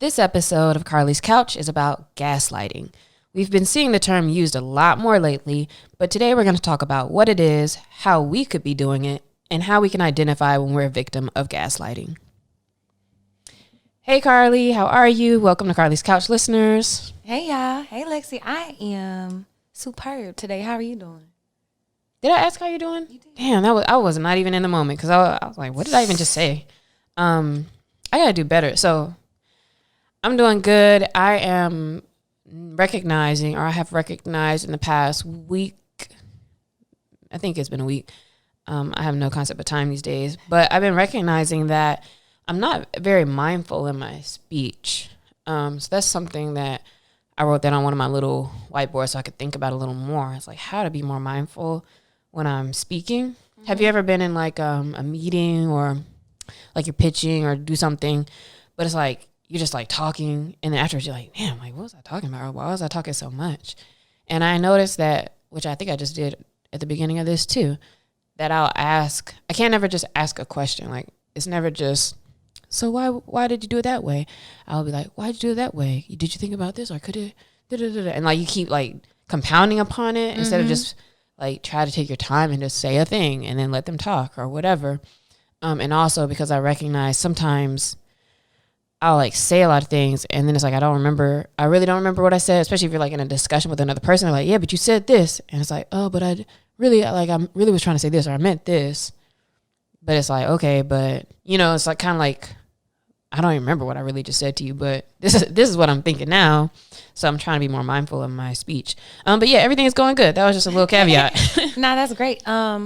This episode of Carlie's Couch is about gaslighting. We've been seeing the term used a lot more lately, but today we're going to talk about what it is, how we could be doing it, and how we can identify when we're a victim of gaslighting. Hey Carlie, how are you? Welcome to Carlie's Couch, listeners. Hey y'all. Hey Lexi. I am superb today. How are you doing? Did I ask how you're doing? You did. Damn, I was not even in the moment because I was like, what did I even just say? I gotta do better. So I'm doing good. I am recognizing, or I have recognized in the past week, I think it's been a week. I have no concept of time these days, but I've been recognizing that I'm not very mindful in my speech. So that's something that I wrote that on one of my little whiteboards so I could think about a little more. It's like how to be more mindful when I'm speaking. Mm-hmm. Have you ever been in like a meeting or like you're pitching or do something, but it's like you're just like talking, and then afterwards you're like, damn, like what was I talking about? Why was I talking so much? And I noticed that, which I think I just did at the beginning of this too, that I can't never just ask a question. Like it's never just, so why did you do it that way? I'll be like, why'd you do it that way? Did you think about this, or could it, and like you keep like compounding upon it instead of just like try to take your time and just say a thing and then let them talk or whatever. And also because I recognize sometimes I'll like say a lot of things and then it's like I really don't remember what I said, especially if you're like in a discussion with another person. They're like, yeah, but you said this, and it's like, oh, but I really was trying to say this, or I meant this. But it's like, okay, but it's like kind of like I don't even remember what I really just said to you, but this is what I'm thinking now. So I'm trying to be more mindful of my speech. But yeah, everything is going good. That was just a little caveat. Nah, that's great. I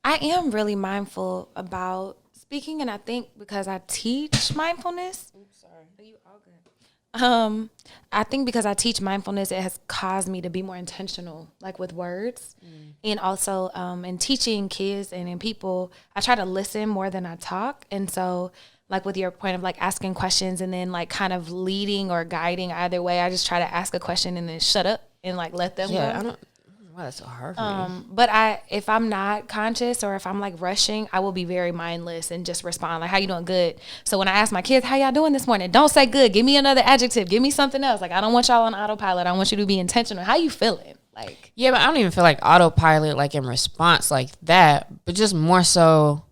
am really mindful about speaking, and I think because I teach mindfulness. Oops, sorry. Are you all good? I think because I teach mindfulness, it has caused me to be more intentional, like with words, and also in teaching kids and in people, I try to listen more than I talk, and so. Like with your point of like asking questions and then like kind of leading or guiding either way, I just try to ask a question and then shut up and like let them go. I don't. Wow, that's so hard for me. But if I'm not conscious or if I'm like rushing, I will be very mindless and just respond like, how you doing? Good. So when I ask my kids, how y'all doing this morning? Don't say good. Give me another adjective. Give me something else. Like, I don't want y'all on autopilot. I want you to be intentional. How you feeling? Like, yeah, but I don't even feel like autopilot, like in response like that, but just more so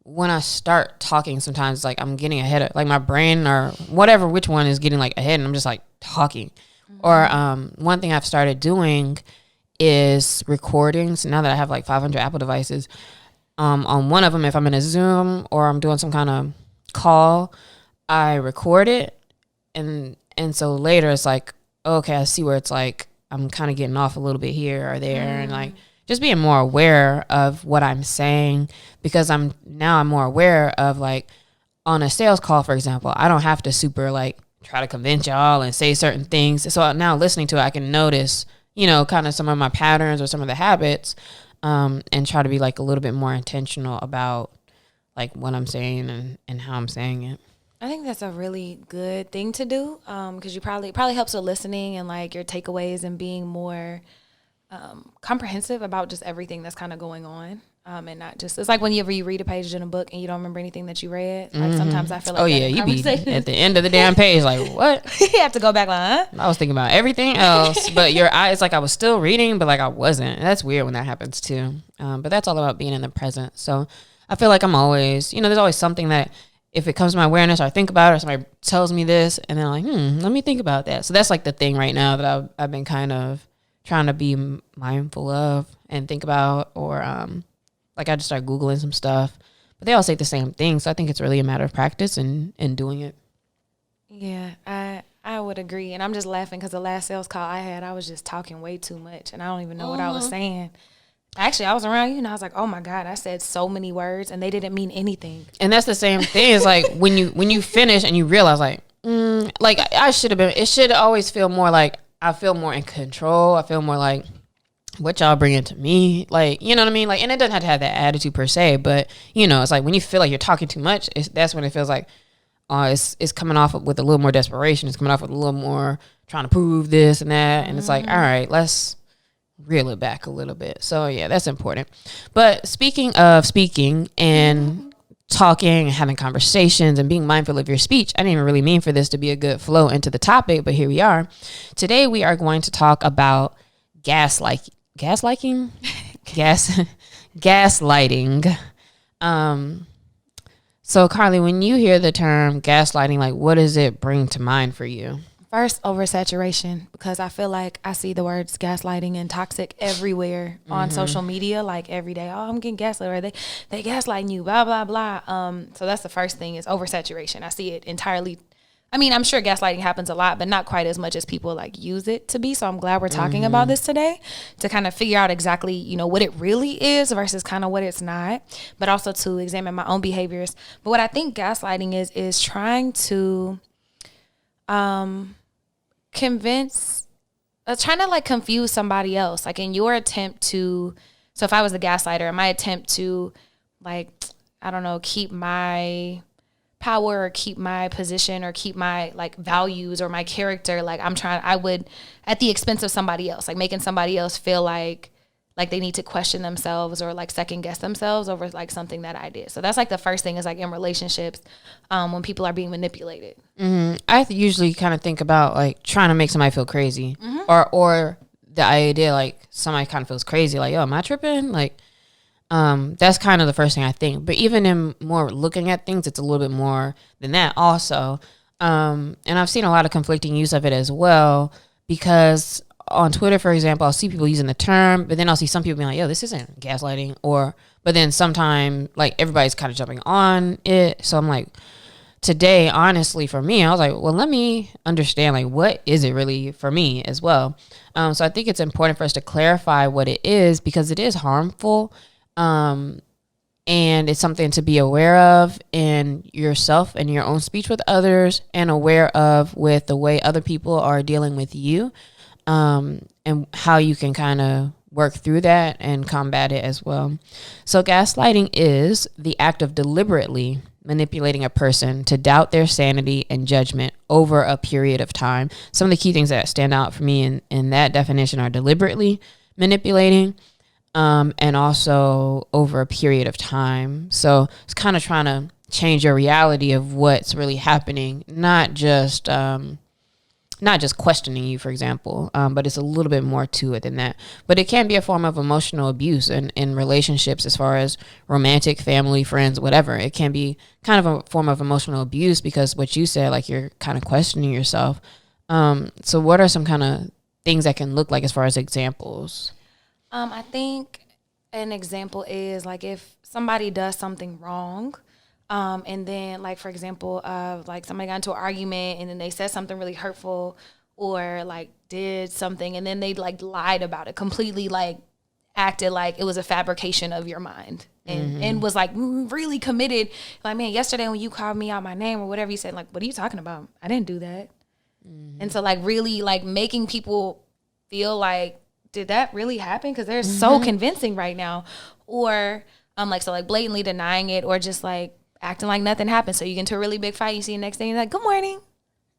when I start talking, sometimes like I'm getting ahead of like my brain or whatever, which one is getting like ahead, and I'm just like talking. Or one thing I've started doing is recordings. Now that I have like 500 Apple devices, on one of them, if I'm in a Zoom or I'm doing some kind of call, I record it, and so later it's like, okay, I see where it's like I'm kind of getting off a little bit here or there, and like just being more aware of what I'm saying, because I'm more aware of like on a sales call, for example, I don't have to super like try to convince y'all and say certain things. So now listening to it, I can notice, kind of some of my patterns or some of the habits, and try to be like a little bit more intentional about like what I'm saying and how I'm saying it. I think that's a really good thing to do, because you probably helps with listening and like your takeaways and being more comprehensive about just everything that's kind of going on, and not just, it's like whenever you read a page in a book and you don't remember anything that you read, like sometimes I feel like you be at the end of the damn page like, what? You have to go back like, I was thinking about everything else, but your eyes, like I was still reading, but like I wasn't. That's weird when that happens too, but that's all about being in the present. So I feel like I'm always, there's always something that if it comes to my awareness or I think about it or somebody tells me this and then I'm like, let me think about that. So that's like the thing right now that I've been kind of trying to be mindful of and think about, or like I just start Googling some stuff, but they all say the same thing. So I think it's really a matter of practice and doing it. Yeah, I would agree. And I'm just laughing because the last sales call I had, I was just talking way too much and I don't even know what I was saying. Actually, I was around you and I was like, oh my God, I said so many words and they didn't mean anything. And that's the same thing. It's like when you finish and you realize like, like I should have been, it should always feel more like I feel more in control. I feel more like what y'all bringing to me. Like, you know what I mean? Like, and it doesn't have to have that attitude per se, but it's like when you feel like you're talking too much, that's when it feels like, it's coming off with a little more desperation. It's coming off with a little more trying to prove this and that. And it's like, all right, let's reel it back a little bit. So yeah, that's important. But speaking of speaking and talking and having conversations and being mindful of your speech. I didn't even really mean for this to be a good flow into the topic, but here we are. Today we are going to talk about gaslighting. So Carlie, when you hear the term gaslighting, like what does it bring to mind for you? First, oversaturation, because I feel like I see the words gaslighting and toxic everywhere on social media, like every day. Oh, I'm getting gaslit, or they gaslighting you, blah, blah, blah. So that's the first thing is oversaturation. I see it entirely. I mean, I'm sure gaslighting happens a lot, but not quite as much as people like use it to be. So I'm glad we're talking about this today to kind of figure out exactly, you know, what it really is versus kind of what it's not, but also to examine my own behaviors. But what I think gaslighting is trying to trying to like confuse somebody else, like in your attempt to, so if I was the gaslighter, in my attempt to like, I don't know, keep my power or keep my position or keep my like values or my character, like I would at the expense of somebody else, like making somebody else feel like they need to question themselves or like second guess themselves over like something that I did. So that's like the first thing is like in relationships, when people are being manipulated. I usually kind of think about like trying to make somebody feel crazy, or the idea like somebody kind of feels crazy, like, oh, am I tripping? Like, that's kind of the first thing I think. But even in more looking at things, it's a little bit more than that also. And I've seen a lot of conflicting use of it as well, because on Twitter, for example, I'll see people using the term, but then I'll see some people being like, yo, this isn't gaslighting. But then sometime like everybody's kind of jumping on it. So I'm like, today, honestly, for me, I was like, well, let me understand, like, what is it really for me as well? So I think it's important for us to clarify what it is, because it is harmful. And it's something to be aware of in yourself and your own speech with others, and aware of with the way other people are dealing with you, and how you can kind of work through that and combat it as well. So gaslighting is the act of deliberately manipulating a person to doubt their sanity and judgment over a period of time. Some of the key things that stand out for me in that definition are deliberately manipulating, and also over a period of time. So it's kind of trying to change your reality of what's really happening, not just questioning you, for example, but it's a little bit more to it than that. But it can be a form of emotional abuse in relationships, as far as romantic, family, friends, whatever. It can be kind of a form of emotional abuse, because what you said, like, you're kind of questioning yourself. So what are some kind of things that can look like as far as examples? I think an example is like if somebody does something wrong, and then like, for example, like somebody got into an argument and then they said something really hurtful or like did something and then they like lied about it, completely like acted like it was a fabrication of your mind, and was like really committed. Like, man, yesterday when you called me out my name or whatever you said, like, what are you talking about? I didn't do that. And so like really like making people feel like, did that really happen? Because they're so convincing right now. Or like, so like blatantly denying it, or just like acting like nothing happened. So you get into a really big fight, you see the next day, you're like, good morning.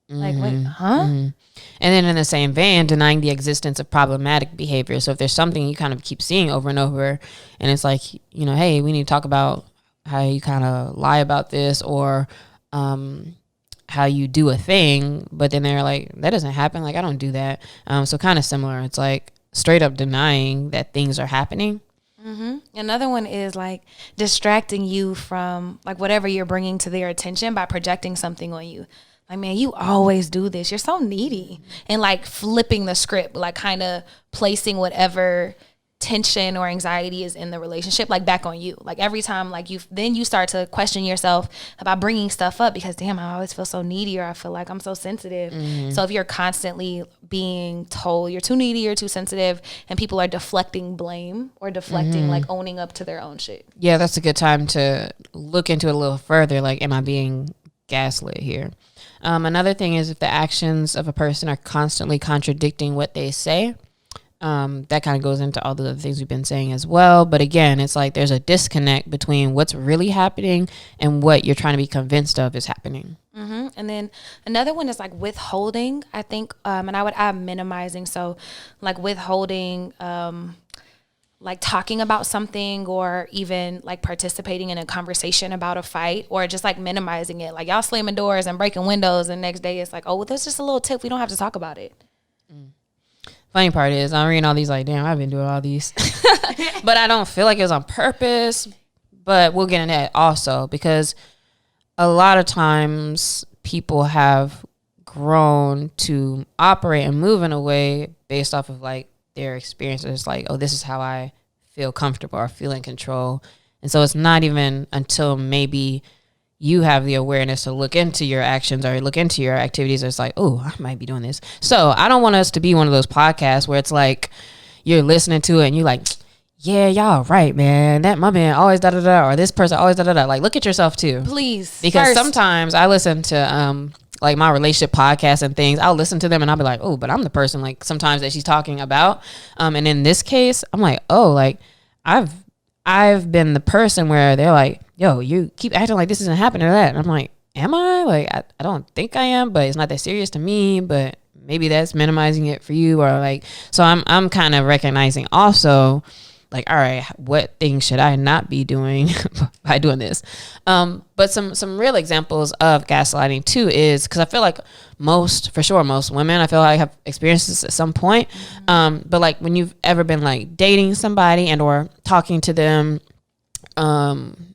Like, wait, huh? And then in the same vein, denying the existence of problematic behavior. So if there's something you kind of keep seeing over and over, and it's like, you know, hey, we need to talk about how you kind of lie about this, or how you do a thing, but then they're like, that doesn't happen. Like, I don't do that. So kind of similar. It's like straight up denying that things are happening. Another one is like distracting you from like whatever you're bringing to their attention by projecting something on you. Like, man, you always do this. You're so needy. And like flipping the script, like kind of placing whatever tension or anxiety is in the relationship like back on you. Like every time, like you start to question yourself about bringing stuff up, because damn, I always feel so needy, or I feel like I'm so sensitive. So if you're constantly being told you're too needy or too sensitive, and people are deflecting blame or deflecting like owning up to their own shit. Yeah, that's a good time to look into it a little further. Like, am I being gaslit here? Another thing is if the actions of a person are constantly contradicting what they say. That kind of goes into all the other things we've been saying as well. But again, it's like there's a disconnect between what's really happening and what you're trying to be convinced of is happening. And then another one is like withholding, I think, and I would add minimizing. So like withholding, like talking about something or even like participating in a conversation about a fight or just like minimizing it. Like y'all slamming doors and breaking windows and the next day it's like, oh, well, that's just a little tip. We don't have to talk about it. Funny part is I'm reading all these like, damn, I've been doing all these. But I don't feel like it was on purpose. But we'll get into that also because a lot of times people have grown to operate and move in a way based off of like their experiences, like, oh, this is how I feel comfortable or feel in control. And so it's not even until maybe you have the awareness to look into your actions or look into your activities. It's like, oh, I might be doing this. So I don't want us to be one of those podcasts where it's like you're listening to it and you're like, yeah, y'all right, man. That my man always da da da, or this person always da da da. Like, look at yourself too, please. Because sometimes I listen to like my relationship podcasts and things. I'll listen to them and I'll be like, oh, but I'm the person like sometimes that she's talking about. And in this case, I'm like, oh, like I've been the person where they're like, yo, you keep acting like this isn't happening or that. And I'm like, am I? Like, I don't think I am, but it's not that serious to me. But maybe that's minimizing it for you, or like, so I'm kind of recognizing also, like, all right, what things should I not be doing by doing this? But some real examples of gaslighting too is, because I feel like most women, I feel like have experienced this at some point. But like when you've ever been like dating somebody and or talking to them,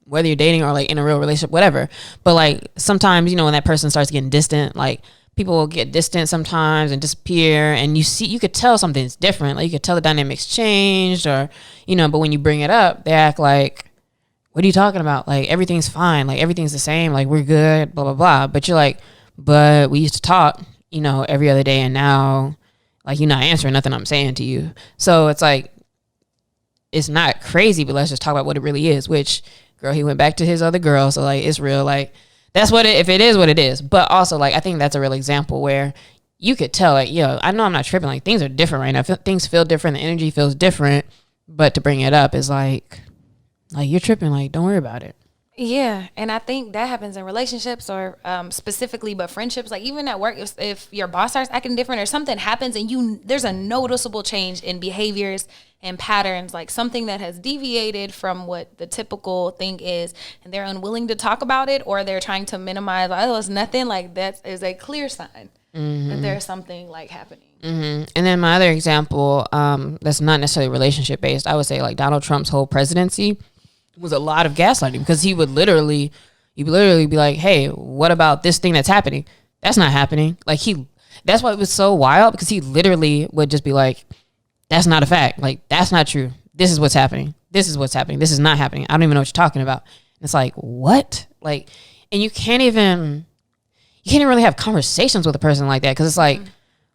whether you're dating or like in a real relationship, whatever. But like sometimes, you know, when that person starts getting distant, like people will get distant sometimes and disappear, and you could tell something's different. Like you could tell the dynamics changed, or, you know, but when you bring it up, they act like, what are you talking about? Like everything's fine. Like everything's the same. Like we're good, blah, blah, blah. But you're like, but we used to talk, you know, every other day, and now like you're not answering nothing I'm saying to you. So it's like, it's not crazy, but let's just talk about what it really is, which, girl, he went back to his other girl. So like, it's real. Like, that's what if it is what it is. But also, like, I think that's a real example where you could tell, like, yo, I know I'm not tripping. Like, things are different right now. Things feel different. The energy feels different. But to bring it up is like you're tripping. Like, don't worry about it. Yeah. And I think that happens in relationships or specifically, but friendships. Like, even at work, if your boss starts acting different or something happens and there's a noticeable change in behaviors and patterns, like something that has deviated from what the typical thing is, and they're unwilling to talk about it, or they're trying to minimize, oh, it's nothing, like that is a clear sign that there's something like happening. And then my other example, that's not necessarily relationship based, I would say like Donald Trump's whole presidency was a lot of gaslighting, because he would literally be like, hey, what about this thing that's happening? That's not happening. Like that's why it was so wild, because he literally would just be like, that's not a fact. Like, that's not true. This is what's happening. This is what's happening. This is not happening. I don't even know what you're talking about. And it's like, what? Like, and you can't even really have conversations with a person like that, because it's like,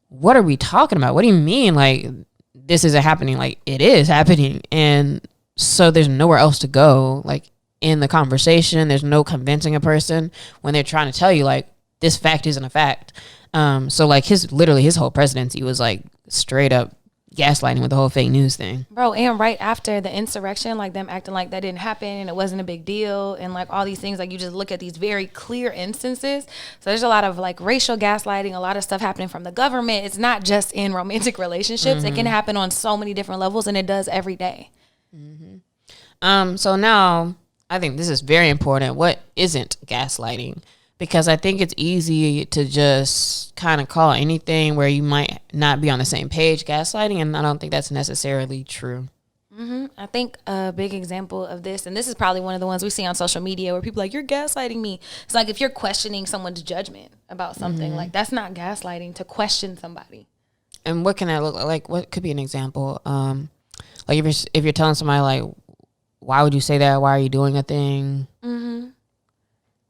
what are we talking about? What do you mean? Like, this isn't happening? Like, it is happening. And so there's nowhere else to go. Like, in the conversation, there's no convincing a person when they're trying to tell you, like, this fact isn't a fact. So like his whole presidency was like straight up gaslighting with the whole fake news thing. Bro, and right after the insurrection, like them acting like that didn't happen and it wasn't a big deal, and like all these things, like you just look at these very clear instances. So there's a lot of like racial gaslighting, a lot of stuff happening from the government. It's not just in romantic relationships. It can happen on so many different levels, and it does every day. So now I think this is very important. What isn't gaslighting? Because I think it's easy to just kind of call anything where you might not be on the same page gaslighting, and I don't think that's necessarily true. I think a big example of this, and this is probably one of the ones we see on social media, where people are like, you're gaslighting me. It's like if you're questioning someone's judgment about something, like that's not gaslighting to question somebody. And what can that look like? Like, what could be an example? Like if you're telling somebody like, why would you say that? Why are you doing a thing?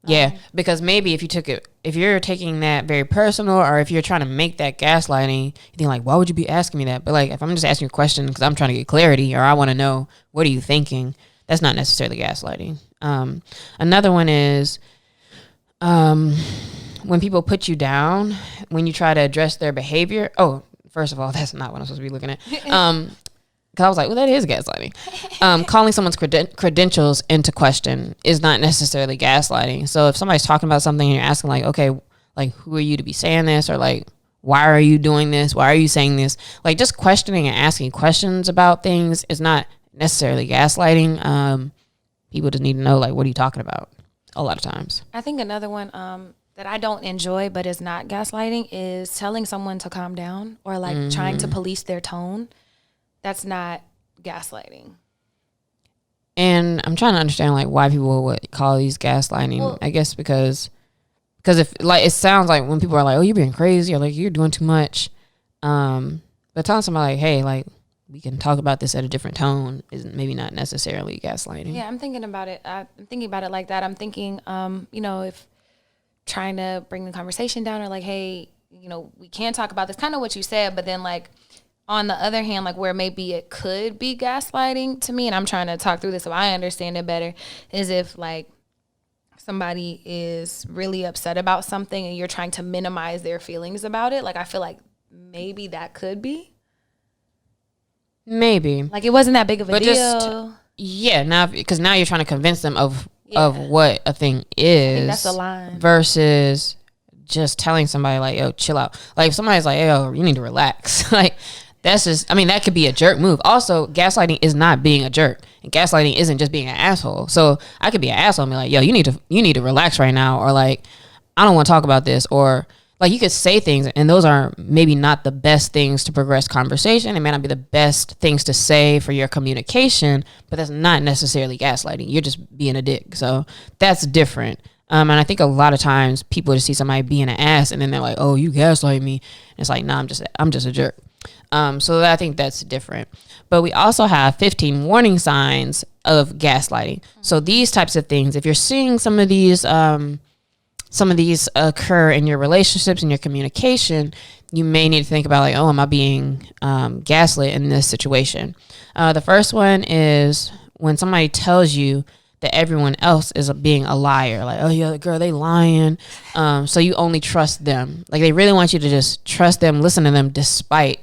Yeah, because maybe if you're taking that very personal, or if you're trying to make that gaslighting, you think like, why would you be asking me that? But like, if I'm just asking you a question because I'm trying to get clarity, or I want to know, what are you thinking? That's not necessarily gaslighting. Another one is when people put you down, when you try to address their behavior. Oh, first of all, that's not what I'm supposed to be looking at. Because I was like, well, that is gaslighting. Calling someone's credentials into question is not necessarily gaslighting. So if somebody's talking about something and you're asking like, okay, like, who are you to be saying this? Or like, why are you doing this? Why are you saying this? Like, just questioning and asking questions about things is not necessarily gaslighting. People just need to know, like, what are you talking about a lot of times. I think another one that I don't enjoy but is not gaslighting is telling someone to calm down or like trying to police their tone. That's not gaslighting. And I'm trying to understand like why people would call these gaslighting. Well, I guess because if like it sounds like when people are like, oh, you're being crazy or like you're doing too much. But telling somebody like, hey, like we can talk about this at a different tone is maybe not necessarily gaslighting. Yeah, I'm thinking about it. I'm thinking about it like that. I'm thinking, if trying to bring the conversation down or like, hey, we can talk about this, kind of what you said, but then like on the other hand, like where maybe it could be gaslighting to me, and I'm trying to talk through this so I understand it better, is if like somebody is really upset about something and you're trying to minimize their feelings about it. Like I feel like maybe that could be. Maybe. Like it wasn't that big of a deal. Now because now you're trying to convince them of what a thing is. I think that's a line. Versus just telling somebody like, yo, chill out. Like if somebody's like, yo, you need to relax. Like that's just, I mean, that could be a jerk move. Also, gaslighting is not being a jerk. And gaslighting isn't just being an asshole. So I could be an asshole and be like, yo, you need to relax right now. Or like, I don't want to talk about this. Or like you could say things and those are maybe not the best things to progress conversation. It may not be the best things to say for your communication, but that's not necessarily gaslighting. You're just being a dick. So that's different. And I think a lot of times people just see somebody being an ass and then they're like, oh, you gaslight me. And it's like, nah, I'm just a jerk. So I think that's different. But we also have 15 warning signs of gaslighting. So these types of things, if you're seeing some of these occur in your relationships and your communication, you may need to think about like, oh, am I being gaslit in this situation? The first one is when somebody tells you that everyone else is being a liar. Like, oh yeah, girl, they lying. So you only trust them. Like they really want you to just trust them, listen to them despite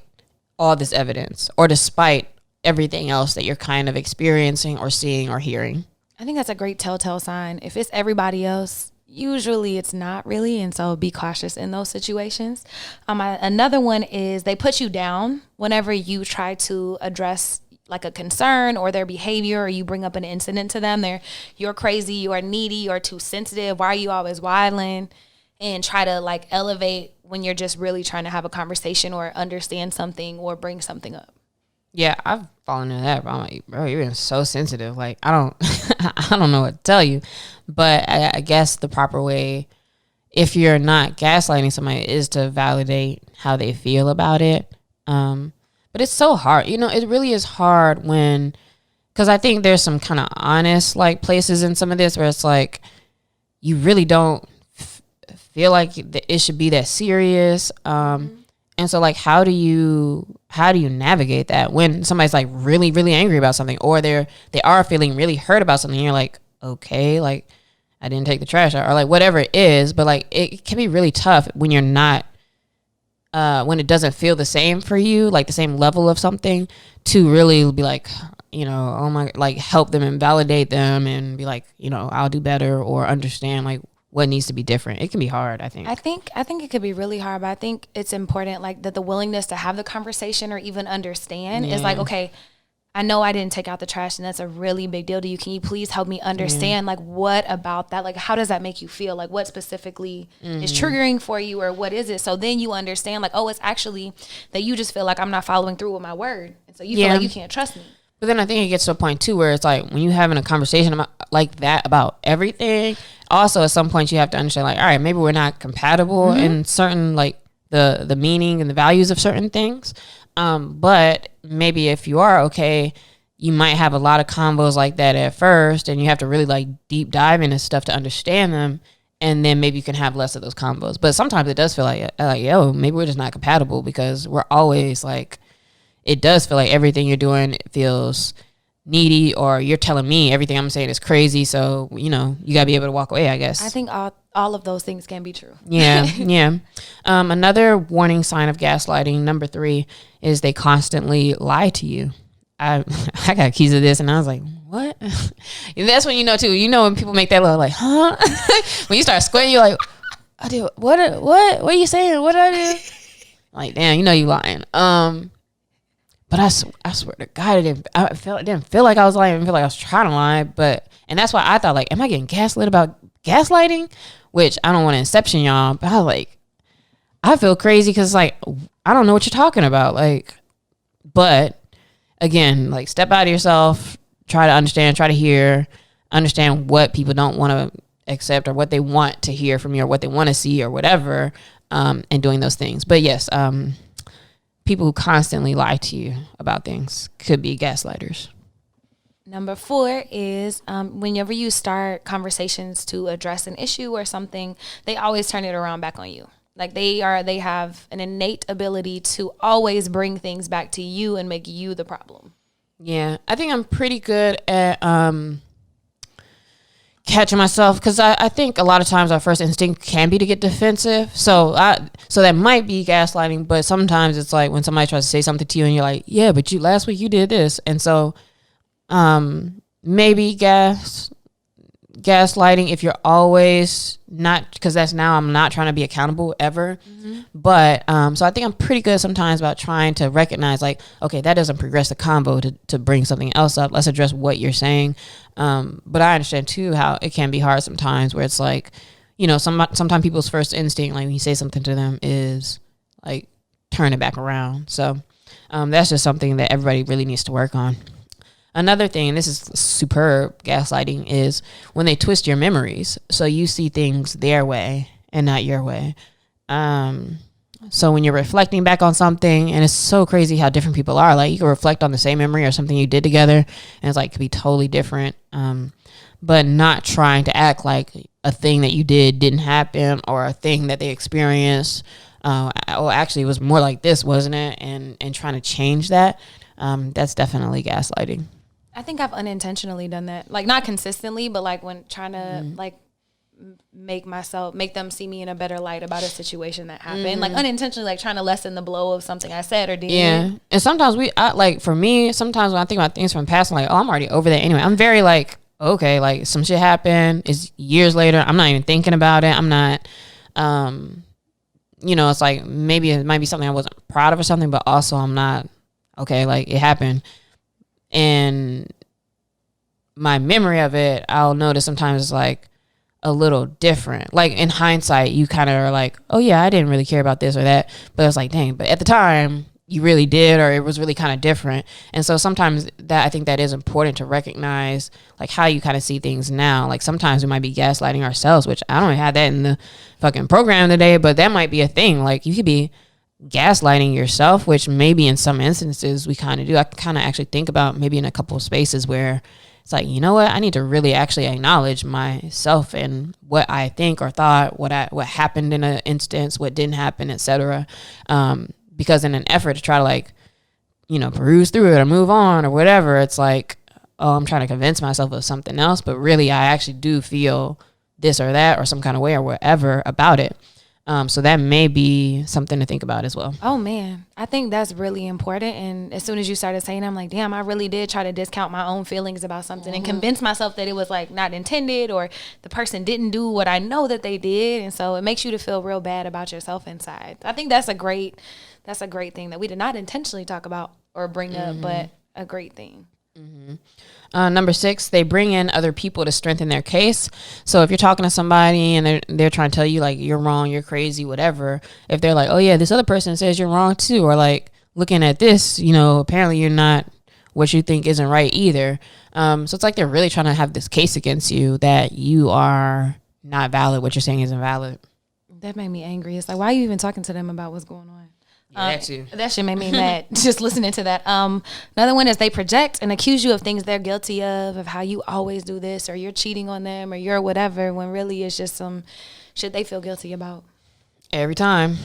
all this evidence or despite everything else that you're kind of experiencing or seeing or hearing. I think that's a great telltale sign. If it's everybody else, usually it's not really, and so be cautious in those situations. Another one is they put you down whenever you try to address like a concern or their behavior, or you bring up an incident to them. You're crazy, you are needy, you're too sensitive, why are you always wilding? And try to like elevate when you're just really trying to have a conversation or understand something or bring something up. Yeah, I've fallen into that, bro. I'm like, bro, you're being so sensitive. Like, I don't I don't know what to tell you. But I guess the proper way, if you're not gaslighting somebody, is to validate how they feel about it. But it's so hard. It really is hard because I think there's some kind of honest, like, places in some of this where it's like, you really don't feel like it should be that serious. And so, like, how do you navigate that when somebody's like really, really angry about something, or they are feeling really hurt about something? And you're like, okay, like I didn't take the trash out, or like whatever it is. But like it can be really tough when you're not, when it doesn't feel the same for you, like the same level of something, to really be like, oh my, like help them and validate them and be like, I'll do better, or understand like what needs to be different. It can be hard, I think. I think it could be really hard, but I think it's important, like, that the willingness to have the conversation or even understand is like, okay, I know I didn't take out the trash and that's a really big deal to you. Can you please help me understand, like, what about that? Like, how does that make you feel? Like, what specifically is triggering for you, or what is it? So then you understand, like, oh, it's actually that you just feel like I'm not following through with my word. And so you feel like you can't trust me. But then I think it gets to a point too where it's like when you're having a conversation about like that about everything, also at some point you have to understand like, all right, maybe we're not compatible in certain like the meaning and the values of certain things. But maybe if you are okay, you might have a lot of combos like that at first, and you have to really like deep dive into stuff to understand them. And then maybe you can have less of those combos. But sometimes it does feel like yo, maybe we're just not compatible, because we're always like, it does feel like everything you're doing feels needy, or you're telling me everything I'm saying is crazy. So, you gotta be able to walk away, I guess. I think all of those things can be true. Yeah. Yeah. Another warning sign of gaslighting, number 3, is they constantly lie to you. I got keys to this, and I was like, what? And that's when too. When people make that little like, huh? When you start squinting, you're like, I do what are you saying? What did I do? Like, damn, you lying. But But I swear to God, it didn't feel like I was lying. I didn't feel like I was trying to lie. And that's why I thought, like, am I getting gaslit about gaslighting? Which I don't want to inception y'all, but I was like, I feel crazy because, like, I don't know what you're talking about. Like, but again, like, step out of yourself, try to understand, try to hear, understand what people don't want to accept or what they want to hear from you or what they want to see or whatever, and doing those things. But yes, people who constantly lie to you about things could be gaslighters. Number 4 is whenever you start conversations to address an issue or something, they always turn it around back on you. Like they have an innate ability to always bring things back to you and make you the problem. Yeah, I think I'm pretty good at catching myself, because I think a lot of times our first instinct can be to get defensive. So that might be gaslighting, but sometimes it's like when somebody tries to say something to you and you're like, yeah, but last week you did this. And so maybe gaslighting if you're always not, because that's now I'm not trying to be accountable ever. Mm-hmm. But so I think I'm pretty good sometimes about trying to recognize, like, okay, that doesn't progress the convo to bring something else up. Let's address what you're saying. But I understand too how it can be hard sometimes where it's like, you know, sometimes people's first instinct, like when you say something to them, is like turn it back around. So that's just something that everybody really needs to work on. Another thing, and this is superb gaslighting, is when they twist your memories. So you see things their way and not your way. So when you're reflecting back on something, and it's so crazy how different people are. Like you can reflect on the same memory or something you did together, and it's like could be totally different. But not trying to act like a thing that you didn't happen, or a thing that they experienced. Or actually it was more like this, wasn't it? And trying to change that. That's definitely gaslighting. I think I've unintentionally done that. Like not consistently, but like when trying to like make them see me in a better light about a situation that happened. Like unintentionally, like trying to lessen the blow of something I said or did. Yeah. And sometimes for me, sometimes when I think about things from the past, I'm like, oh, I'm already over that anyway. I'm very like, okay, like some shit happened. It's years later. I'm not even thinking about it. I'm not, you know, it's like maybe it might be something I wasn't proud of or something, but also I'm not, okay, like it happened. And my memory of it, I'll notice sometimes it's like a little different. Like in hindsight, you kind of are like, oh yeah, I didn't really care about this or that. But it's like, dang, but at the time you really did, or it was really kind of different. And so sometimes I think that is important to recognize, like how you kind of see things now. Like sometimes we might be gaslighting ourselves, which I don't have that in the fucking program today, but that might be a thing. Like you could be gaslighting yourself, which maybe in some instances we kind of do. I kind of actually think about maybe in a couple of spaces where it's like, you know what, I need to really actually acknowledge myself and what I think or thought, what happened in an instance, what didn't happen, etc. Because in an effort to try to like, you know, peruse through it or move on or whatever, it's like, oh, I'm trying to convince myself of something else, but really I actually do feel this or that or some kind of way or whatever about it. So that may be something to think about as well. Oh man, I think that's really important. And as soon as you started saying, I'm like, damn, I really did try to discount my own feelings about something and convince myself that it was like not intended or the person didn't do what I know that they did. And so it makes you to feel real bad about yourself inside. I think that's a great thing that we did not intentionally talk about or bring up, but a great thing. Number 6, they bring in other people to strengthen their case. So if you're talking to somebody and they're trying to tell you like you're wrong, you're crazy, whatever, if they're like, oh yeah, this other person says you're wrong too, or like looking at this, you know, apparently you're not, what you think isn't right either. So it's like they're really trying to have this case against you that you are not valid, what you're saying isn't valid. That made me angry. It's like, why are you even talking to them about what's going on? That shit made me mad just listening to that. Another one is they project and accuse you of things they're guilty of how you always do this, or you're cheating on them, or you're whatever, when really it's just some shit they feel guilty about. Every time.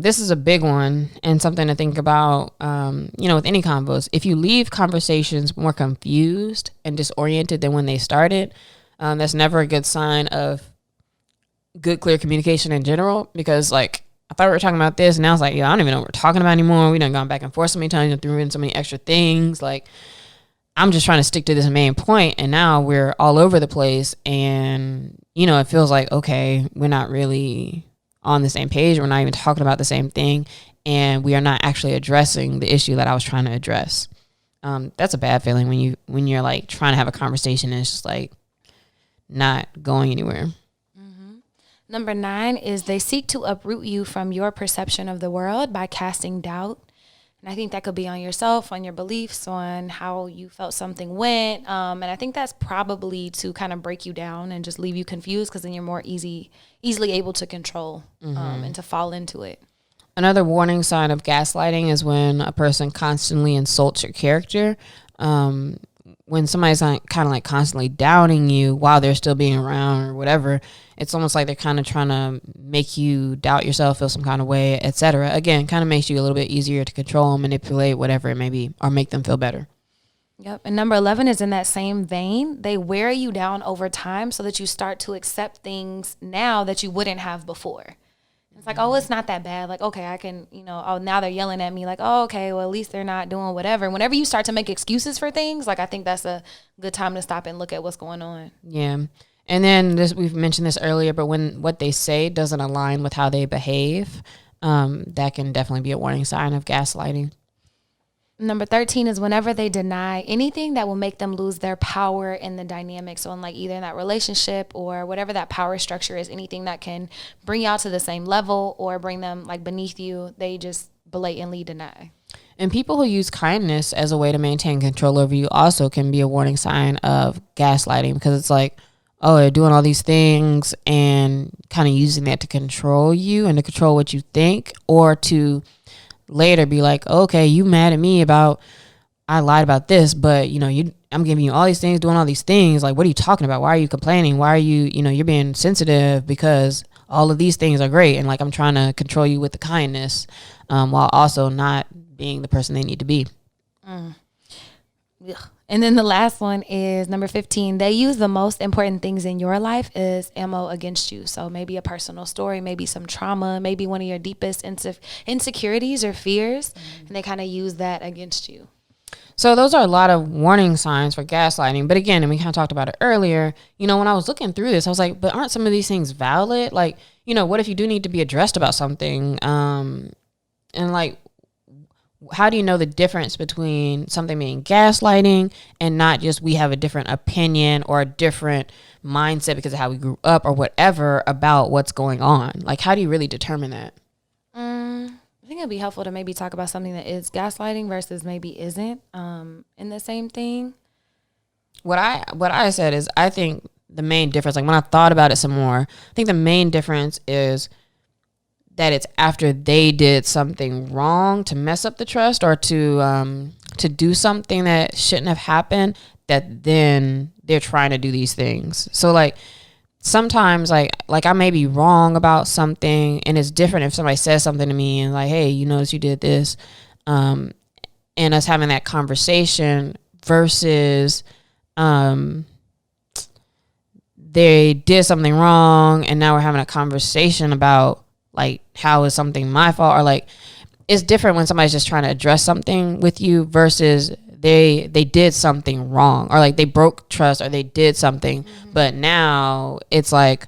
This is a big one and something to think about, you know, with any convos. If you leave conversations more confused and disoriented than when they started, that's never a good sign of good, clear communication in general, because like, I thought we were talking about this, and now it's like, yeah, I don't even know what we're talking about anymore. We done gone back and forth so many times and threw in so many extra things. Like, I'm just trying to stick to this main point, and now we're all over the place, and, you know, it feels like, okay, we're not really on the same page. We're not even talking about the same thing, and we are not actually addressing the issue that I was trying to address. That's a bad feeling when you're like trying to have a conversation and it's just like not going anywhere. Number 9 is they seek to uproot you from your perception of the world by casting doubt. And I think that could be on yourself, on your beliefs, on how you felt something went. And I think that's probably to kind of break you down and just leave you confused, because then you're more easily able to control and to fall into it. Another warning sign of gaslighting is when a person constantly insults your character. When somebody's kind of like constantly doubting you while they're still being around or whatever, it's almost like they're kind of trying to make you doubt yourself, feel some kind of way, etc. Again, kind of makes you a little bit easier to control, manipulate, whatever it may be, or make them feel better. Yep. And number 11 is in that same vein. They wear you down over time so that you start to accept things now that you wouldn't have before. It's like, oh, it's not that bad. Like, okay, I can, oh, now they're yelling at me. Like, oh, okay, well, at least they're not doing whatever. And whenever you start to make excuses for things, like, I think that's a good time to stop and look at what's going on. Yeah. And then we've mentioned this earlier, but when what they say doesn't align with how they behave, that can definitely be a warning sign of gaslighting. Number 13 is whenever they deny anything that will make them lose their power in the dynamic. So in like either in that relationship or whatever that power structure is, anything that can bring you out to the same level or bring them like beneath you, they just blatantly deny. And people who use kindness as a way to maintain control over you also can be a warning sign of gaslighting, because it's like, oh, they're doing all these things and kind of using that to control you and to control what you think, or to later be like, okay, you mad at me about I lied about this, but I'm giving you all these things, doing all these things. Like, what are you talking about? Why are you complaining? Why are you, you're being sensitive because all of these things are great. And like, I'm trying to control you with the kindness, while also not being the person they need to be. And then the last one is number 15. They use the most important things in your life as ammo against you. So maybe a personal story, maybe some trauma, maybe one of your deepest insecurities or fears. And they kind of use that against you. So those are a lot of warning signs for gaslighting. But again, and we kind of talked about it earlier, when I was looking through this, I was like, but aren't some of these things valid? Like, what if you do need to be addressed about something? And like, how do you know the difference between something being gaslighting and not just we have a different opinion or a different mindset because of how we grew up or whatever about what's going on? Like, how do you really determine that? I think it'd be helpful to maybe talk about something that is gaslighting versus maybe isn't in the same thing. What I said is, I think the main difference, like when I thought about it some more, I think the main difference is that it's after they did something wrong to mess up the trust or to do something that shouldn't have happened, that then they're trying to do these things. So like sometimes like I may be wrong about something, and it's different if somebody says something to me and like, hey, you notice you did this, and us having that conversation versus they did something wrong and now we're having a conversation about like, how is something my fault? Or like, it's different when somebody's just trying to address something with you versus they did something wrong, or like they broke trust or they did something, but now it's like,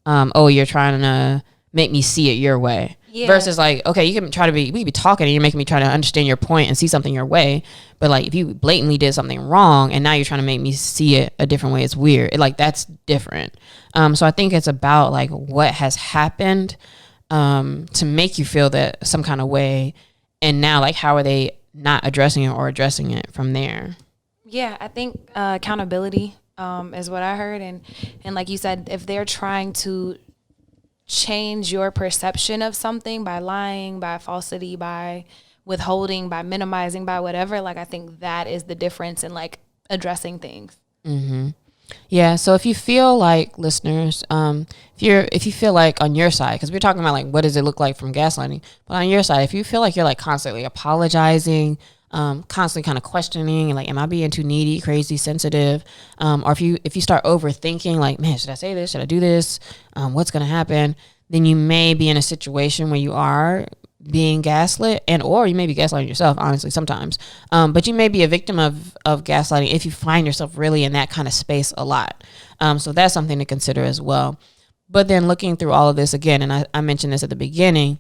oh, you're trying to make me see it your way. Yeah. Versus like, okay, we can be talking and you're making me try to understand your point and see something your way. But like, if you blatantly did something wrong and now you're trying to make me see it a different way, it's weird. That's different. So I think it's about like what has happened to make you feel that some kind of way, and now like how are they not addressing it or addressing it from there? Yeah, I think accountability is what I heard, and like you said, if they're trying to change your perception of something by lying, by falsity, by withholding, by minimizing, by whatever, like I think that is the difference in like addressing things. Yeah, so if you feel like, listeners, if you feel like on your side, because we're talking about like what does it look like from gaslighting, but on your side, if you feel like you're like constantly apologizing, constantly kind of questioning, and like, am I being too needy, crazy, sensitive, or if you start overthinking, like, man, should I say this? Should I do this? What's gonna happen? Then you may be in a situation where you are being gaslit, or you may be gaslighting yourself, honestly, sometimes. But you may be a victim of gaslighting if you find yourself really in that kind of space a lot. So that's something to consider as well. But then looking through all of this again, and I mentioned this at the beginning,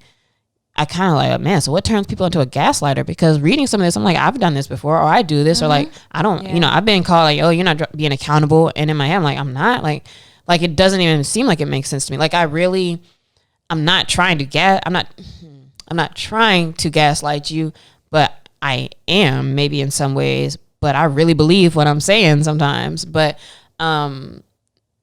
I kind of like, man, so what turns people into a gaslighter? Because reading some of this, I'm like, I've done this before, or I do this, or like, I don't, you know, I've been called like, oh, you're not being accountable. And in my head, I'm like, I'm not, like it doesn't even seem like it makes sense to me. Like I'm not trying to I'm not trying to gaslight you, but I am maybe in some ways, but I really believe what I'm saying sometimes. But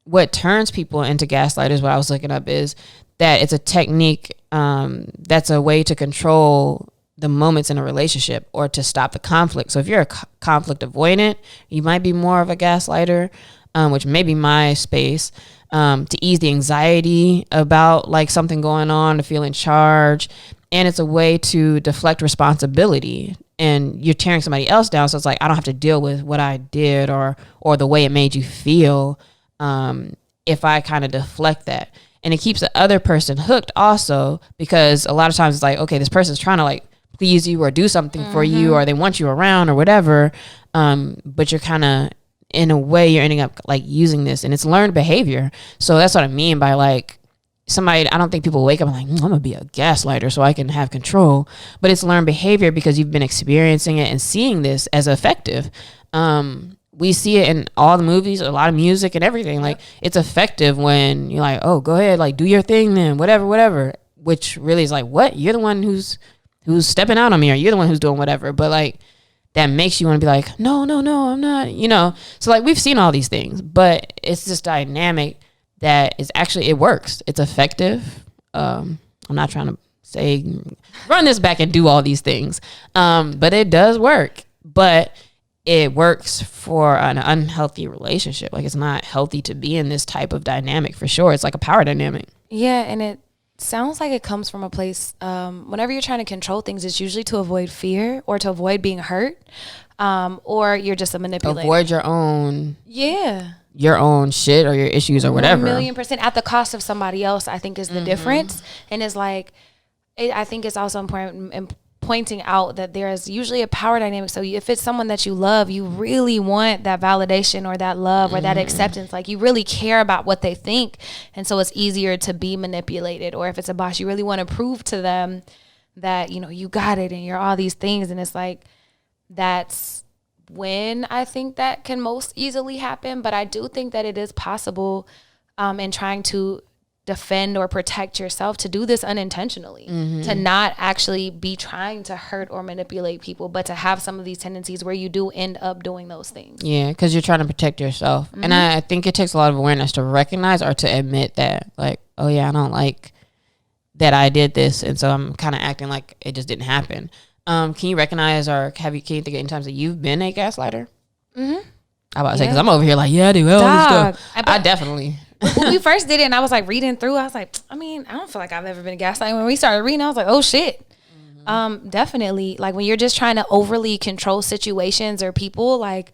what turns people into gaslighters, what I was looking up, is that it's a technique that's a way to control the moments in a relationship or to stop the conflict. So if you're a conflict avoidant, you might be more of a gaslighter, which may be my space, to ease the anxiety about like something going on, to feel in charge. And it's a way to deflect responsibility, and you're tearing somebody else down. So it's like, I don't have to deal with what I did or the way it made you feel if I kind of deflect that. And it keeps the other person hooked also, because a lot of times it's like, okay, this person's trying to like please you or do something for you, or they want you around or whatever. But you're kind of, in a way, you're ending up like using this, and it's learned behavior. So that's what I mean by like somebody, I don't think people wake up and like, I'm gonna be a gaslighter so I can have control. But it's learned behavior because you've been experiencing it and seeing this as effective. We see it in all the movies, a lot of music and everything. Like, it's effective when you're like, oh, go ahead, like do your thing then, whatever. Which really is like, what? You're the one who's stepping out on me, or you're the one who's doing whatever. But like, that makes you want to be like, no, I'm not, you know? So like, we've seen all these things, but it's this dynamic that is actually, it works. It's effective. I'm not trying to say, run this back and do all these things. But it does work. But it works for an unhealthy relationship. Like, it's not healthy to be in this type of dynamic for sure. It's like a power dynamic. Yeah, and it sounds like it comes from a place, whenever you're trying to control things, it's usually to avoid fear or to avoid being hurt, or you're just a manipulator. Avoid your own shit or your issues or whatever. 1,000,000% at the cost of somebody else, I think, is the difference. And it's like, I think it's also important in pointing out that there's usually a power dynamic. So if it's someone that you love, you really want that validation or that love or that acceptance. Like, you really care about what they think. And so it's easier to be manipulated. Or if it's a boss, you really want to prove to them that, you know, you got it and you're all these things. And it's like, that's when I think that can most easily happen. But I do think that it is possible in trying to defend or protect yourself to do this unintentionally, to not actually be trying to hurt or manipulate people, but to have some of these tendencies where you do end up doing those things. Yeah, because you're trying to protect yourself. And I think it takes a lot of awareness to recognize or to admit that, like, oh yeah, I don't like that I did this, and so I'm kind of acting like it just didn't happen. Can you recognize, or can you think of any times that you've been a gaslighter? I about to say, because I'm over here like, yeah, I do all this stuff. I definitely. When we first did it and I was like reading through, I was like, I mean, I don't feel like I've ever been gaslighted. When we started reading, I was like, oh shit. Definitely. Like, when you're just trying to overly control situations or people, like,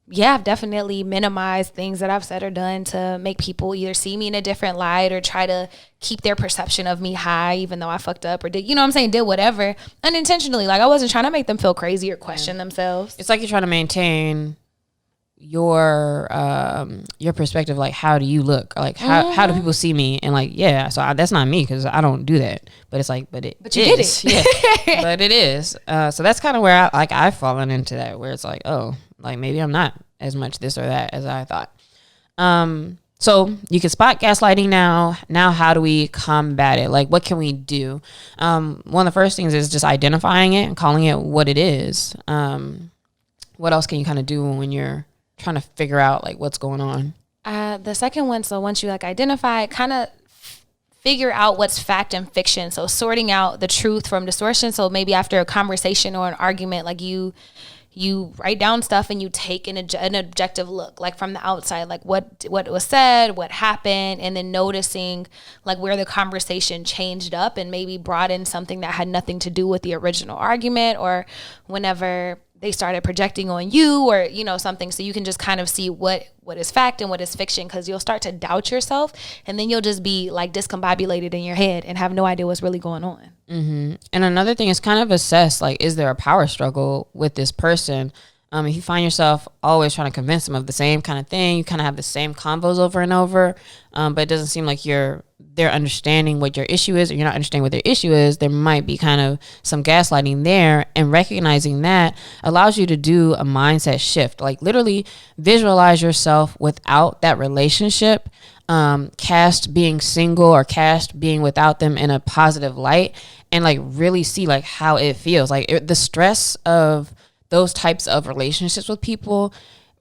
yeah, I've definitely minimized things that I've said or done to make people either see me in a different light or try to keep their perception of me high, even though I fucked up or did, you know what I'm saying, did whatever unintentionally. Like, I wasn't trying to make them feel crazy or question themselves. It's like you're trying to maintain your perspective. Like, how do you look? Like, how do people see me? And like, yeah, so that's not me, because I don't do that. But it's like, but you did it. Yeah, but it is. So that's kind of where I've fallen into that, where it's like, oh, like, maybe I'm not as much this or that as I thought. So you can spot gaslighting now. Now, how do we combat it? Like, what can we do? One of the first things is just identifying it and calling it what it is. What else can you kind of do when you're trying to figure out like what's going on? The second one, so once you like identify it, kind of figure out what's fact and fiction. So sorting out the truth from distortion. So maybe after a conversation or an argument, like you write down stuff and you take an objective look, like from the outside, like what was said, what happened, and then noticing like where the conversation changed up and maybe brought in something that had nothing to do with the original argument, or whenever they started projecting on you, or, you know, something. So you can just kind of see what is fact and what is fiction, because you'll start to doubt yourself, and then you'll just be like discombobulated in your head and have no idea what's really going on. And another thing is kind of assess, like, is there a power struggle with this person? If you find yourself always trying to convince them of the same kind of thing, you kind of have the same convos over and over, but it doesn't seem like you're they're understanding what your issue is, or you're not understanding what their issue is, there might be kind of some gaslighting there. And recognizing that allows you to do a mindset shift. Like literally visualize yourself without that relationship, cast being single or cast being without them in a positive light, and like really see like how it feels. Like the stress of those types of relationships with people,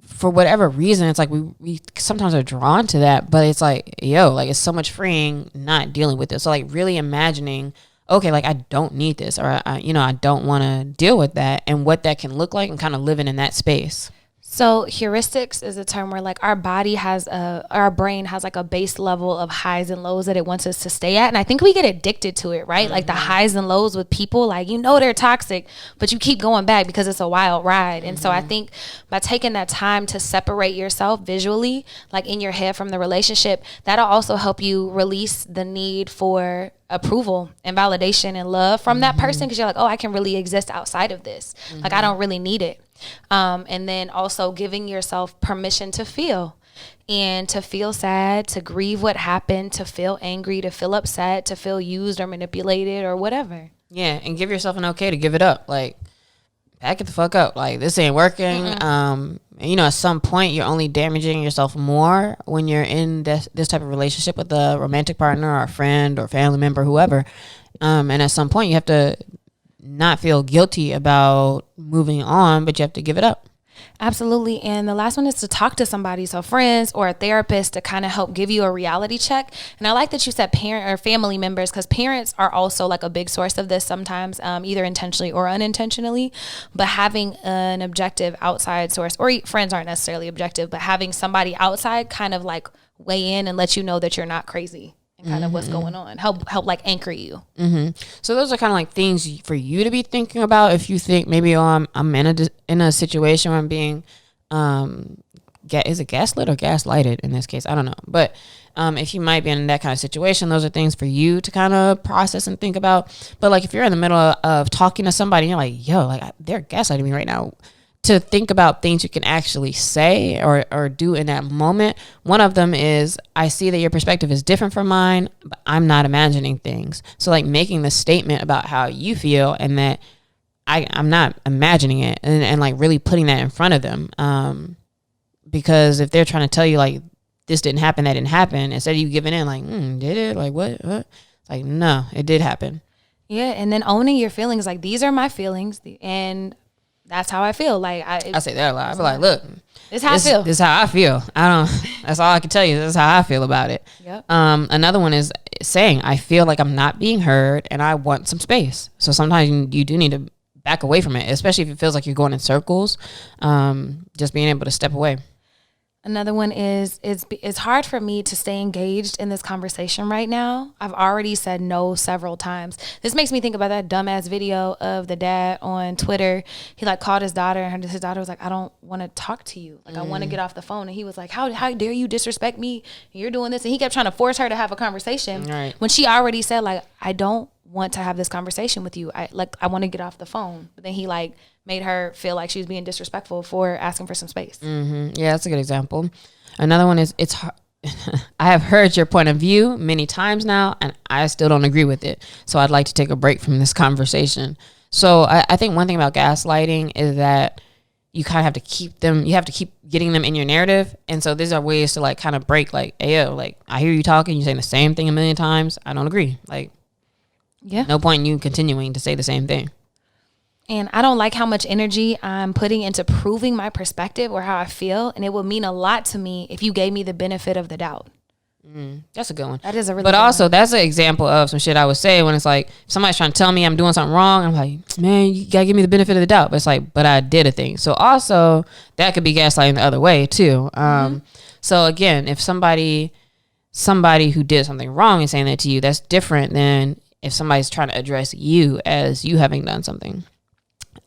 for whatever reason, it's like we sometimes are drawn to that, but it's like, yo, like it's so much freeing not dealing with it. So like really imagining, okay, like I don't need this, or I don't want to deal with that, and what that can look like, and kind of living in that space. So heuristics is a term where like our brain has like a base level of highs and lows that it wants us to stay at. And I think we get addicted to it, right? Mm-hmm. Like the highs and lows with people, like, they're toxic, but you keep going back because it's a wild ride. And so I think by taking that time to separate yourself visually, like in your head from the relationship, that'll also help you release the need for approval and validation and love from that person. Cause you're like, oh, I can really exist outside of this. Like I don't really need it. And then also giving yourself permission to feel, and to feel sad, to grieve what happened, to feel angry, to feel upset, to feel used or manipulated or whatever. Yeah. And give yourself an okay to give it up. Like, back it the fuck up. Like, this ain't working. At some point you're only damaging yourself more when you're in this type of relationship with a romantic partner or a friend or family member, whoever. And at some point you have to not feel guilty about moving on, but you have to give it up. Absolutely. And the last one is to talk to somebody, so friends or a therapist, to kind of help give you a reality check. And I like that you said parent or family members, because parents are also like a big source of this sometimes, either intentionally or unintentionally. But having an objective outside source, or friends aren't necessarily objective, but having somebody outside kind of like weigh in and let you know that you're not crazy. And kind of what's going on, help like anchor you. So those are kind of like things for you to be thinking about if you think maybe, I'm in a situation where I'm being is it gaslit or gaslighted in this case? I don't know, but if you might be in that kind of situation, those are things for you to kind of process and think about. But like if you're in the middle of talking to somebody and you're like, yo, like they're gaslighting me right now, to think about things you can actually say or do in that moment. One of them is, I see that your perspective is different from mine, but I'm not imagining things. So like making the statement about how you feel, and that I'm not imagining it, and like really putting that in front of them. Because if they're trying to tell you like this didn't happen, that didn't happen, instead of you giving in like, did it? Like what? It's like, no, it did happen. Yeah. And then owning your feelings, like these are my feelings, and that's how I feel. Like I say that a lot. I be like, look, this is how I feel. This is how I feel. That's all I can tell you. This is how I feel about it. Yep. Another one is saying, I feel like I'm not being heard and I want some space. So sometimes you do need to back away from it, especially if it feels like you're going in circles. Just being able to step away. Another one is it's hard for me to stay engaged in this conversation right now. I've already said no several times. This makes me think about that dumbass video of the dad on Twitter. He like called his daughter, and his daughter was like, I don't want to talk to you. Like I want to get off the phone. And he was like, how dare you disrespect me? You're doing this. And he kept trying to force her to have a conversation, right, when she already said like, I don't want to have this conversation with you. I want to get off the phone. But then he like made her feel like she was being disrespectful for asking for some space. Yeah, that's a good example. Another one is, it's hard. I have heard your point of view many times now, and I still don't agree with it. So I'd like to take a break from this conversation. So I think one thing about gaslighting is that you kind of have to keep getting them in your narrative. And so these are ways to like kind of break, like, hey, yo, like I hear you talking, you're saying the same thing a million times. I don't agree. Like, yeah, no point in you continuing to say the same thing. And I don't like how much energy I'm putting into proving my perspective or how I feel. And it would mean a lot to me if you gave me the benefit of the doubt. That's a good one. That is a really But good also, one. That's an example of some shit I would say when it's like, if somebody's trying to tell me I'm doing something wrong, I'm like, man, you got to give me the benefit of the doubt. But it's like, but I did a thing. So also, that could be gaslighting the other way too. So again, if somebody who did something wrong is saying that to you, that's different than if somebody's trying to address you as you having done something.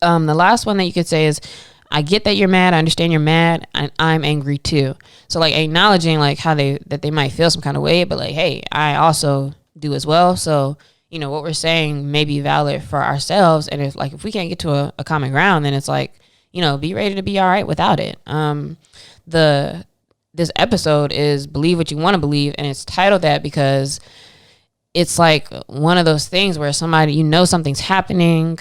The last one that you could say is, I get that you're mad. I understand you're mad, and I'm angry too. So like acknowledging like how they might feel some kind of way, but like, hey, I also do as well. So, what we're saying may be valid for ourselves. And if we can't get to a common ground, then it's like, be ready to be all right without it. This episode is Believe What You Want to Believe, and it's titled that because it's like one of those things where somebody, something's happening,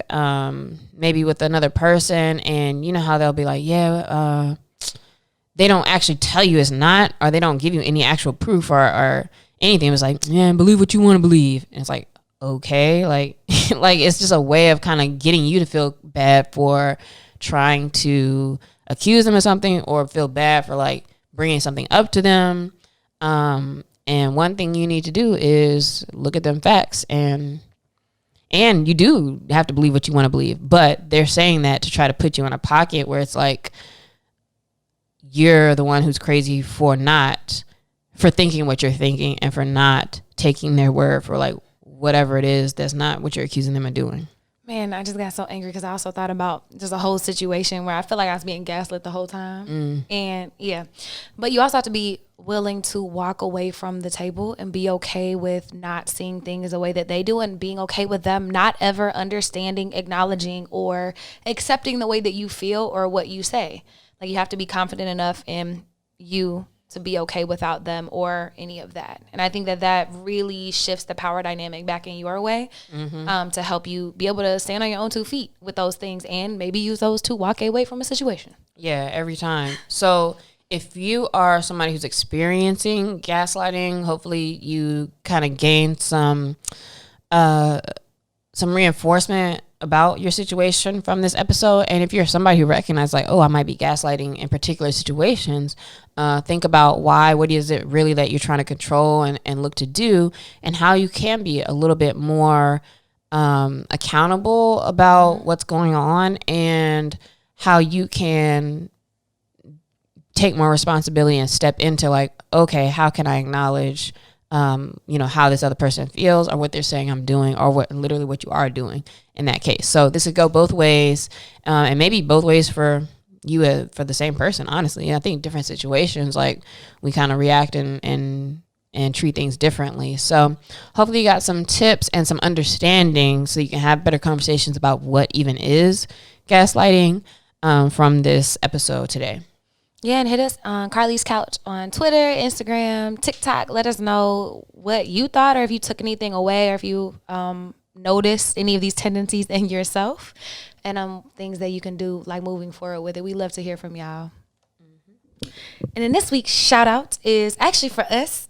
maybe with another person, and you know how they'll be like, they don't actually tell you it's not, or they don't give you any actual proof or anything. It's like, yeah, believe what you want to believe. And it's like, okay, like, like it's just a way of kind of getting you to feel bad for trying to accuse them of something, or feel bad for like bringing something up to them. And one thing you need to do is look at them facts, and you do have to believe what you want to believe, but they're saying that to try to put you in a pocket where it's like you're the one who's crazy for thinking what you're thinking, and for not taking their word for like whatever it is that's not what you're accusing them of doing. Man, I just got so angry because I also thought about just a whole situation where I feel like I was being gaslit the whole time. And yeah, but you also have to be willing to walk away from the table and be okay with not seeing things the way that they do, and being okay with them not ever understanding, acknowledging, or accepting the way that you feel or what you say. Like, you have to be confident enough in you to be okay without them or any of that. And I think that really shifts the power dynamic back in your way, to help you be able to stand on your own 2 feet with those things, and maybe use those to walk away from a situation. Yeah, every time. So if you are somebody who's experiencing gaslighting, hopefully you kind of gain some reinforcement about your situation from this episode. And if you're somebody who recognizes like, oh, I might be gaslighting in particular situations, think about what is it really that you're trying to control and look to do, and how you can be a little bit more accountable about what's going on, and how you can take more responsibility and step into like, okay, how can I acknowledge how this other person feels, or what they're saying I'm doing, or what you are doing in that case. So this would go both ways, and maybe both ways for you, for the same person, honestly. And I think different situations, like, we kind of react and treat things differently. So hopefully you got some tips and some understanding so you can have better conversations about what even is gaslighting from this episode today. Yeah, and hit us on Carlie's Couch on Twitter, Instagram, TikTok. Let us know what you thought, or if you took anything away, or if you noticed any of these tendencies in yourself, and things that you can do, like, moving forward with it. We love to hear from y'all. And then this week's shout out is actually for us.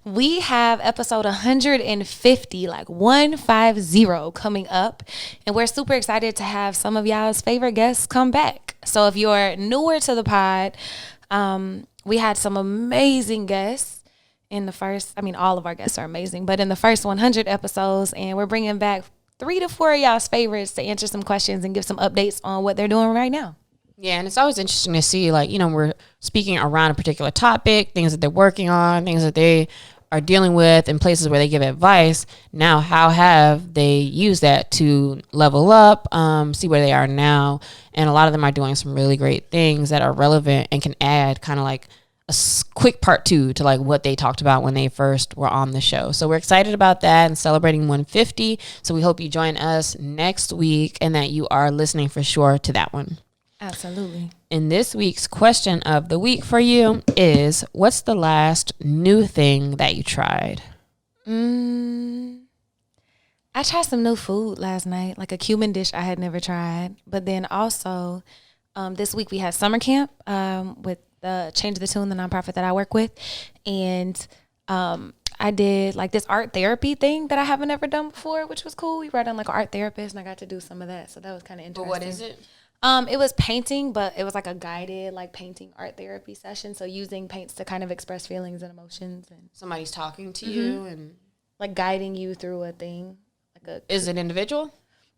We have episode 150, like 150, coming up. And we're super excited to have some of y'all's favorite guests come back. So if you're newer to the pod, we had some amazing guests in the first, all of our guests are amazing, but in the first 100 episodes, and we're bringing back 3 to 4 of y'all's favorites to answer some questions and give some updates on what they're doing right now. Yeah, and it's always interesting to see, like, we're speaking around a particular topic, things that they're working on, things that they are dealing with, and places where they give advice. Now, how have they used that to level up, see where they are now? And a lot of them are doing some really great things that are relevant and can add kind of like a quick part 2 to like what they talked about when they first were on the show. So we're excited about that and celebrating 150. So we hope you join us next week, and that you are listening for sure to that one. Absolutely. And this week's question of the week for you is, what's the last new thing that you tried? I tried some new food last night, like a Cuban dish I had never tried. But then also, this week we had summer camp with Change the Tune, the nonprofit that I work with. And I did like this art therapy thing that I haven't ever done before, which was cool. We brought in like an art therapist, and I got to do some of that. So that was kind of interesting. But what is it? It was painting, but it was like a guided like painting art therapy session. So using paints to kind of express feelings and emotions, and somebody's talking to you and like guiding you through a thing. Is it individual?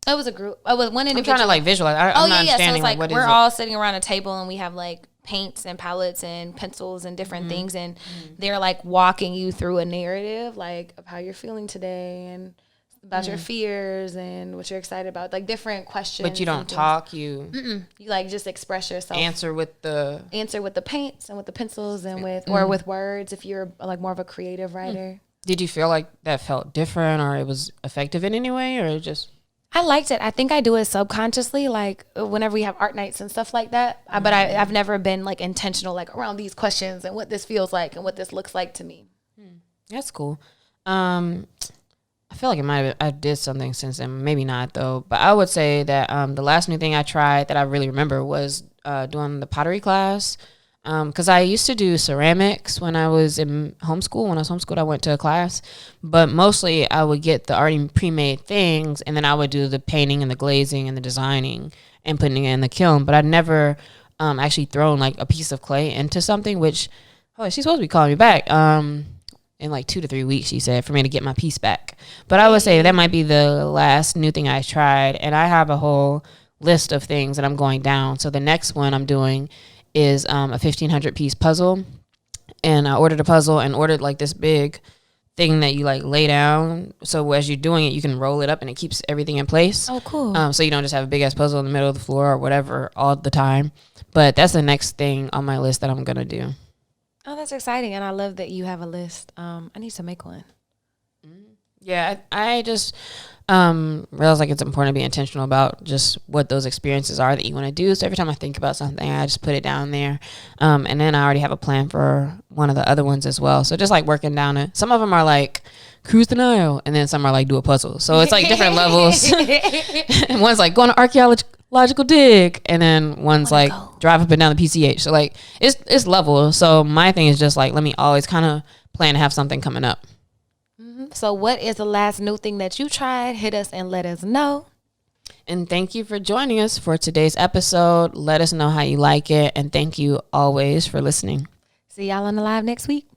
It was a group. It was one individual. I'm trying to like visualize. I'm not understanding. So it's like, what we're is all sitting around a table, and we have like paints and palettes and pencils and different things, and they're like walking you through a narrative, like of how you're feeling today and about your fears and what you're excited about, like different questions. But you don't talk. You like just express yourself. Answer with the paints and with the pencils and or with words if you're like more of a creative writer. Did you feel like that felt different, or it was effective in any way, or just? I liked it. I think I do it subconsciously, like whenever we have art nights and stuff like that. But I've never been like intentional, like around these questions and what this feels like and what this looks like to me. That's cool. I feel like I did something since then. Maybe not though. But I would say that the last new thing I tried that I really remember was doing the pottery class. Because I used to do ceramics when I was in homeschool. When I was homeschooled, I went to a class. But mostly I would get the already pre-made things, and then I would do the painting and the glazing and the designing and putting it in the kiln. But I'd never actually thrown like a piece of clay into something, which, oh, she's supposed to be calling me back. In like 2 to 3 weeks, she said, for me to get my piece back. But I would say that might be the last new thing I tried. And I have a whole list of things that I'm going down. So the next one I'm doing is a 1,500 piece puzzle. And I ordered a puzzle and ordered like this big thing that you like lay down. So as you're doing it, you can roll it up and it keeps everything in place. Oh, cool. So you don't just have a big ass puzzle in the middle of the floor or whatever all the time. But that's the next thing on my list that I'm going to do. Oh, that's exciting. And I love that you have a list. I need to make one. Yeah, I just realize like it's important to be intentional about just what those experiences are that you want to do. So every time I think about something, I just put it down there. And then I already have a plan for one of the other ones as well. So just like working down it. Some of them are like cruise the Nile, and then some are like do a puzzle. So it's like different levels. And one's like go on an archaeological dig, and then one's like drive up and down the PCH. So like it's level. So my thing is just like let me always kind of plan to have something coming up. So what is the last new thing that you tried? Hit us and let us know. And thank you for joining us for today's episode. Let us know how you like it. And thank you always for listening. See y'all on the live next week.